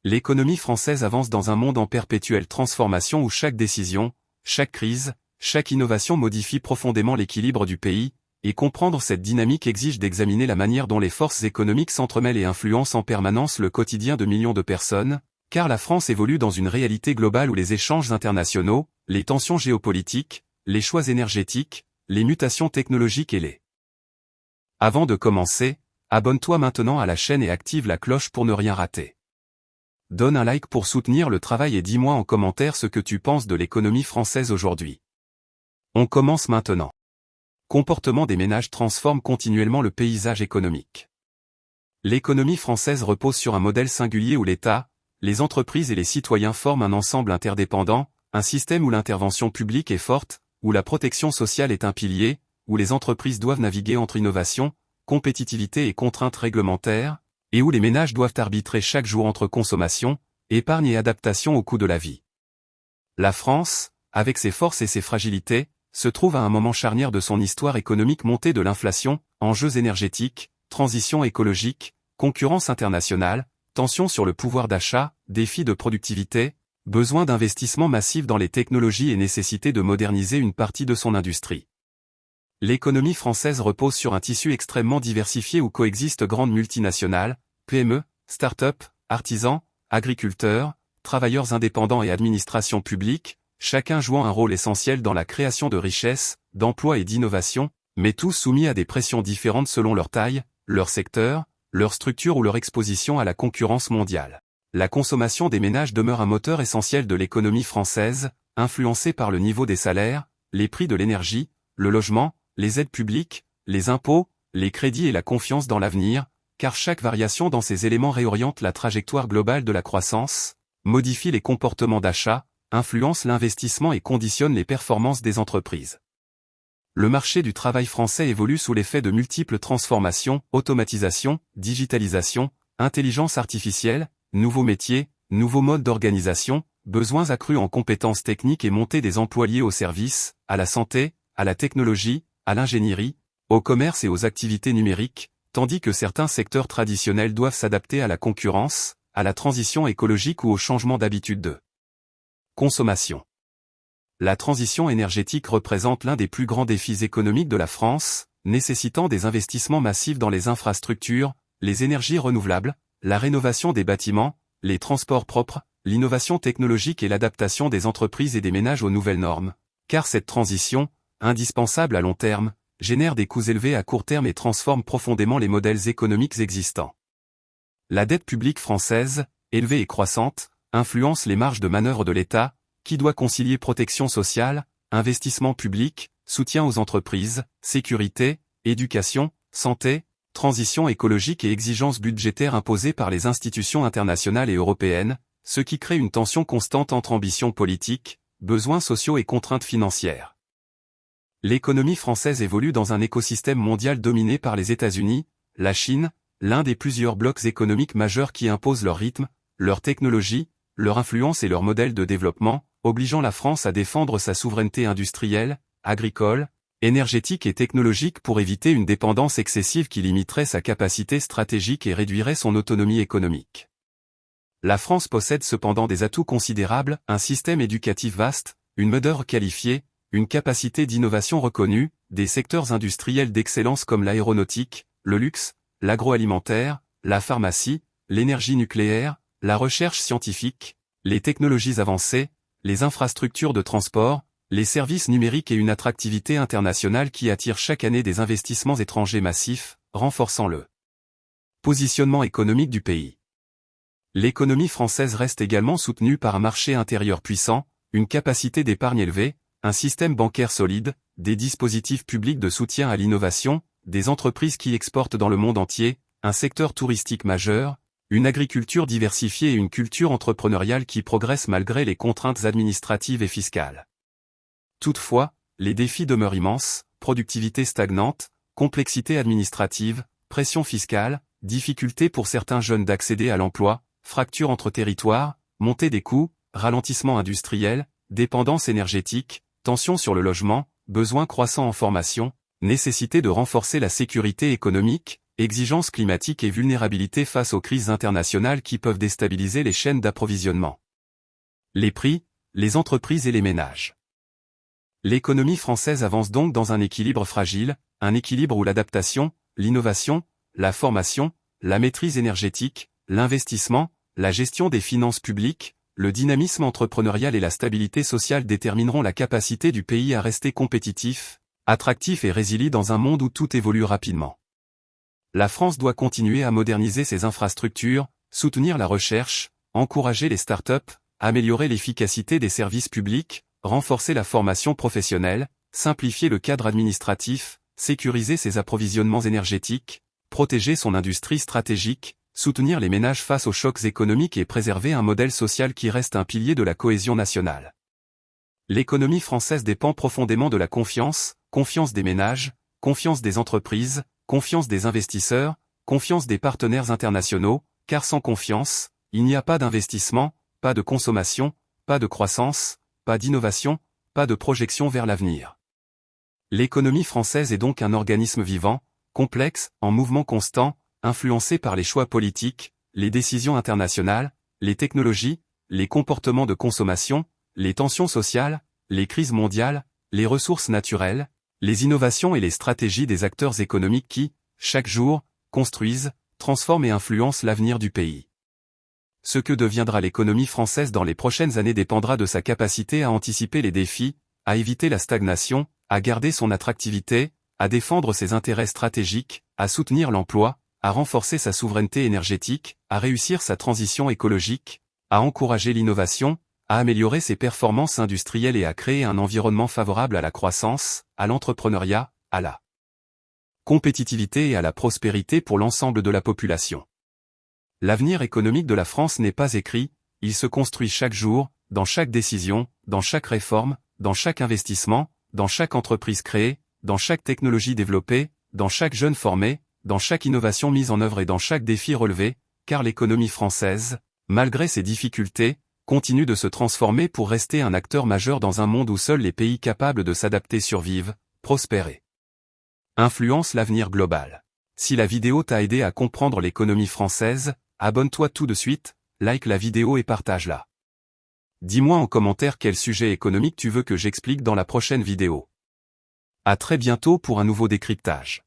L'économie française avance dans un monde en perpétuelle transformation où chaque décision, chaque crise, chaque innovation modifie profondément l'équilibre du pays, et comprendre cette dynamique exige d'examiner la manière dont les forces économiques s'entremêlent et influencent en permanence le quotidien de millions de personnes, car la France évolue dans une réalité globale où les échanges internationaux, les tensions géopolitiques, les choix énergétiques, les mutations technologiques et les... Avant de commencer, abonne-toi maintenant à la chaîne et active la cloche pour ne rien rater. Donne un like pour soutenir le travail et dis-moi en commentaire ce que tu penses de l'économie française aujourd'hui. On commence maintenant. Comportement des ménages transforme continuellement le paysage économique. L'économie française repose sur un modèle singulier où l'État, les entreprises et les citoyens forment un ensemble interdépendant, un système où l'intervention publique est forte, où la protection sociale est un pilier, où les entreprises doivent naviguer entre innovation, compétitivité et contraintes réglementaires, et où les ménages doivent arbitrer chaque jour entre consommation, épargne et adaptation au coût de la vie. La France, avec ses forces et ses fragilités, se trouve à un moment charnière de son histoire économique montée de l'inflation, enjeux énergétiques, transition écologique, concurrence internationale, tensions sur le pouvoir d'achat, défis de productivité, besoin d'investissements massifs dans les technologies et nécessité de moderniser une partie de son industrie. L'économie française repose sur un tissu extrêmement diversifié où coexistent grandes multinationales, PME, start-up, artisans, agriculteurs, travailleurs indépendants et administrations publiques, chacun jouant un rôle essentiel dans la création de richesses, d'emplois et d'innovation, mais tous soumis à des pressions différentes selon leur taille, leur secteur, leur structure ou leur exposition à la concurrence mondiale. La consommation des ménages demeure un moteur essentiel de l'économie française, influencé par le niveau des salaires, les prix de l'énergie, le logement, les aides publiques, les impôts, les crédits et la confiance dans l'avenir, car chaque variation dans ces éléments réoriente la trajectoire globale de la croissance, modifie les comportements d'achat, influence l'investissement et conditionne les performances des entreprises. Le marché du travail français évolue sous l'effet de multiples transformations, automatisation, digitalisation, intelligence artificielle, nouveaux métiers, nouveaux modes d'organisation, besoins accrus en compétences techniques et montée des emplois liés aux services, à la santé, à la technologie, à l'ingénierie, au commerce et aux activités numériques, tandis que certains secteurs traditionnels doivent s'adapter à la concurrence, à la transition écologique ou au changement d'habitude de consommation. La transition énergétique représente l'un des plus grands défis économiques de la France, nécessitant des investissements massifs dans les infrastructures, les énergies renouvelables, la rénovation des bâtiments, les transports propres, l'innovation technologique et l'adaptation des entreprises et des ménages aux nouvelles normes, car cette transition, indispensable à long terme, génère des coûts élevés à court terme et transforme profondément les modèles économiques existants. La dette publique française, élevée et croissante, influence les marges de manœuvre de l'État, qui doit concilier protection sociale, investissement public, soutien aux entreprises, sécurité, éducation, santé, transition écologique et exigences budgétaires imposées par les institutions internationales et européennes, ce qui crée une tension constante entre ambitions politiques, besoins sociaux et contraintes financières. L'économie française évolue dans un écosystème mondial dominé par les États-Unis, la Chine, l'un des plusieurs blocs économiques majeurs qui imposent leur rythme, leur technologie, leur influence et leur modèle de développement, obligeant la France à défendre sa souveraineté industrielle, agricole, énergétique et technologique pour éviter une dépendance excessive qui limiterait sa capacité stratégique et réduirait son autonomie économique. La France possède cependant des atouts considérables, un système éducatif vaste, une main-d'œuvre qualifiée, une capacité d'innovation reconnue, des secteurs industriels d'excellence comme l'aéronautique, le luxe, l'agroalimentaire, la pharmacie, l'énergie nucléaire, la recherche scientifique, les technologies avancées, les infrastructures de transport, les services numériques et une attractivité internationale qui attire chaque année des investissements étrangers massifs, renforçant le positionnement économique du pays. L'économie française reste également soutenue par un marché intérieur puissant, une capacité d'épargne élevée, un système bancaire solide, des dispositifs publics de soutien à l'innovation, des entreprises qui exportent dans le monde entier, un secteur touristique majeur, une agriculture diversifiée et une culture entrepreneuriale qui progresse malgré les contraintes administratives et fiscales. Toutefois, les défis demeurent immenses, productivité stagnante, complexité administrative, pression fiscale, difficulté pour certains jeunes d'accéder à l'emploi, fracture entre territoires, montée des coûts, ralentissement industriel, dépendance énergétique, tension sur le logement, besoin croissant en formation, nécessité de renforcer la sécurité économique, exigences climatiques et vulnérabilité face aux crises internationales qui peuvent déstabiliser les chaînes d'approvisionnement. Les prix, les entreprises et les ménages. L'économie française avance donc dans un équilibre fragile, un équilibre où l'adaptation, l'innovation, la formation, la maîtrise énergétique, l'investissement, la gestion des finances publiques, le dynamisme entrepreneurial et la stabilité sociale détermineront la capacité du pays à rester compétitif, attractif et résilient dans un monde où tout évolue rapidement. La France doit continuer à moderniser ses infrastructures, soutenir la recherche, encourager les startups, améliorer l'efficacité des services publics, renforcer la formation professionnelle, simplifier le cadre administratif, sécuriser ses approvisionnements énergétiques, protéger son industrie stratégique, soutenir les ménages face aux chocs économiques et préserver un modèle social qui reste un pilier de la cohésion nationale. L'économie française dépend profondément de la confiance des ménages, confiance des entreprises, confiance des investisseurs, confiance des partenaires internationaux, car sans confiance, il n'y a pas d'investissement, pas de consommation, pas de croissance, pas d'innovation, pas de projection vers l'avenir. L'économie française est donc un organisme vivant, complexe, en mouvement constant, influencé par les choix politiques, les décisions internationales, les technologies, les comportements de consommation, les tensions sociales, les crises mondiales, les ressources naturelles, les innovations et les stratégies des acteurs économiques qui, chaque jour, construisent, transforment et influencent l'avenir du pays. Ce que deviendra l'économie française dans les prochaines années dépendra de sa capacité à anticiper les défis, à éviter la stagnation, à garder son attractivité, à défendre ses intérêts stratégiques, à soutenir l'emploi, à renforcer sa souveraineté énergétique, à réussir sa transition écologique, à encourager l'innovation, à améliorer ses performances industrielles et à créer un environnement favorable à la croissance, à l'entrepreneuriat, à la compétitivité et à la prospérité pour l'ensemble de la population. L'avenir économique de la France n'est pas écrit, il se construit chaque jour, dans chaque décision, dans chaque réforme, dans chaque investissement, dans chaque entreprise créée, dans chaque technologie développée, dans chaque jeune formé, dans chaque innovation mise en œuvre et dans chaque défi relevé, car l'économie française, malgré ses difficultés, continue de se transformer pour rester un acteur majeur dans un monde où seuls les pays capables de s'adapter survivent, prospèrent et influencent l'avenir global. Si la vidéo t'a aidé à comprendre l'économie française, abonne-toi tout de suite, like la vidéo et partage-la. Dis-moi en commentaire quel sujet économique tu veux que j'explique dans la prochaine vidéo. À très bientôt pour un nouveau décryptage.